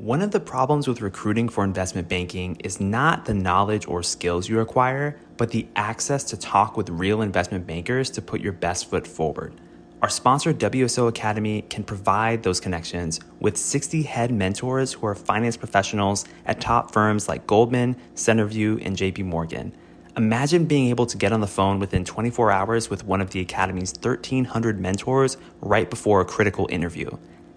One of the problems with recruiting for investment banking is not the knowledge or skills you acquire, but the access to talk with real investment bankers to put your best foot forward. Our sponsor, WSO Academy, can provide those connections with 60 head mentors who are finance professionals at top firms like Goldman, Centerview, and JP Morgan. Imagine being able to get on the phone within 24 hours with one of the Academy's 1,300 mentors right before a critical interview.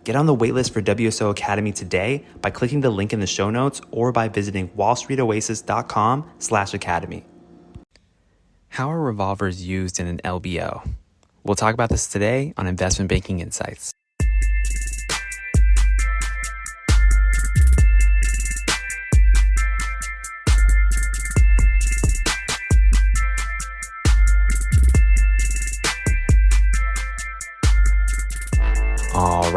Get on the waitlist for WSO Academy today by clicking the link in the show notes or by visiting wallstreetoasis.com/academy. How are revolvers used in an LBO? We'll talk about this today on Investment Banking Insights. All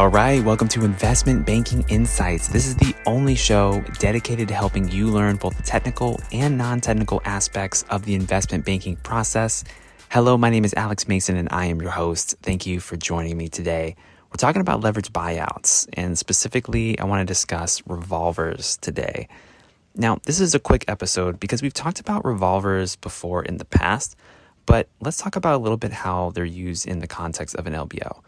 right. Welcome to Investment Banking Insights. This is the only show dedicated to helping you learn both the technical and non-technical aspects of the investment banking process. Hello, my name is Alex Mason and I am your host. Thank you for joining me today. We're talking about leverage buyouts, and specifically, I want to discuss revolvers today. Now, this is a quick episode because we've talked about revolvers before in the past, but let's talk about a little bit how they're used in the context of an LBO.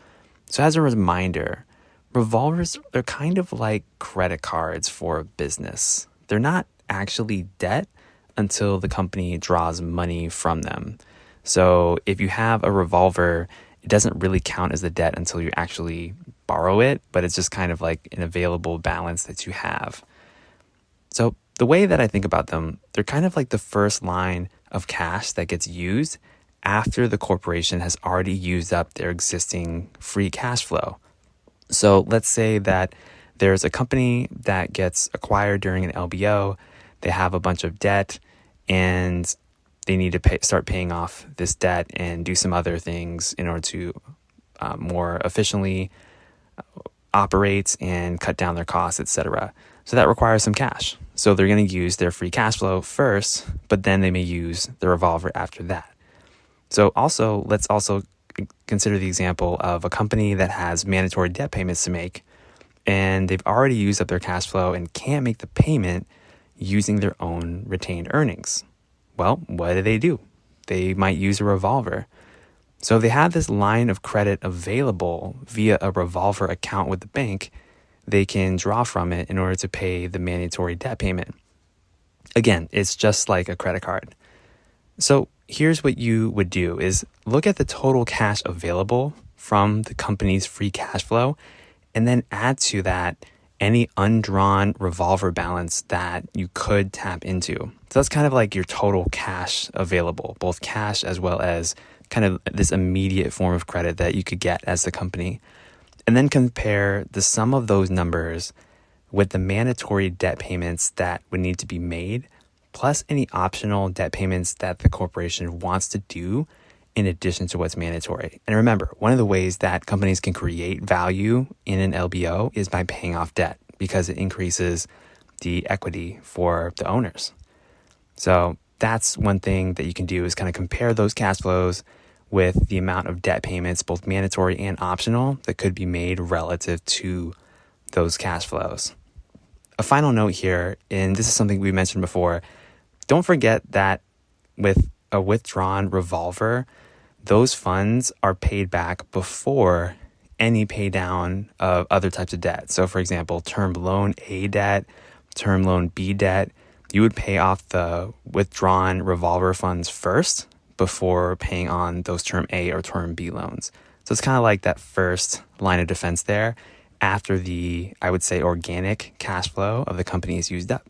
So as a reminder, revolvers are kind of like credit cards for a business. They're not actually debt until the company draws money from them. So if you have a revolver, it doesn't really count as a debt until you actually borrow it, but it's just kind of like an available balance that you have. So the way that I think about them, they're kind of like the first line of cash that gets used after the corporation has already used up their existing free cash flow. So let's say that there's a company that gets acquired during an LBO, they have a bunch of debt, and they need to start paying off this debt and do some other things in order to more efficiently operate and cut down their costs, etc. So that requires some cash. So they're going to use their free cash flow first, but then they may use the revolver after that. So let's also consider the example of a company that has mandatory debt payments to make, and they've already used up their cash flow and can't make the payment using their own retained earnings. Well, what do? They might use a revolver. So if they have this line of credit available via a revolver account with the bank, they can draw from it in order to pay the mandatory debt payment. Again, it's just like a credit card. So here's what you would do is look at the total cash available from the company's free cash flow, and then add to that any undrawn revolver balance that you could tap into. So that's kind of like your total cash available, both cash as well as kind of this immediate form of credit that you could get as the company. And then compare the sum of those numbers with the mandatory debt payments that would need to be made, plus any optional debt payments that the corporation wants to do in addition to what's mandatory. And remember, one of the ways that companies can create value in an LBO is by paying off debt, because it increases the equity for the owners. So that's one thing that you can do, is kind of compare those cash flows with the amount of debt payments, both mandatory and optional, that could be made relative to those cash flows. A final note here, and this is something we mentioned before, don't forget that with a withdrawn revolver, those funds are paid back before any pay down of other types of debt. So for example, term loan A debt, term loan B debt, you would pay off the withdrawn revolver funds first before paying on those term A or term B loans. So it's kind of like that first line of defense there after the, I would say, organic cash flow of the company is used up.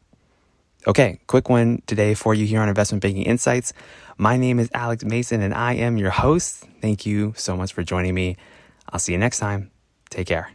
Okay, quick one today for you here on Investment Banking Insights. My name is Alex Mason and I am your host. Thank you so much for joining me. I'll see you next time. Take care.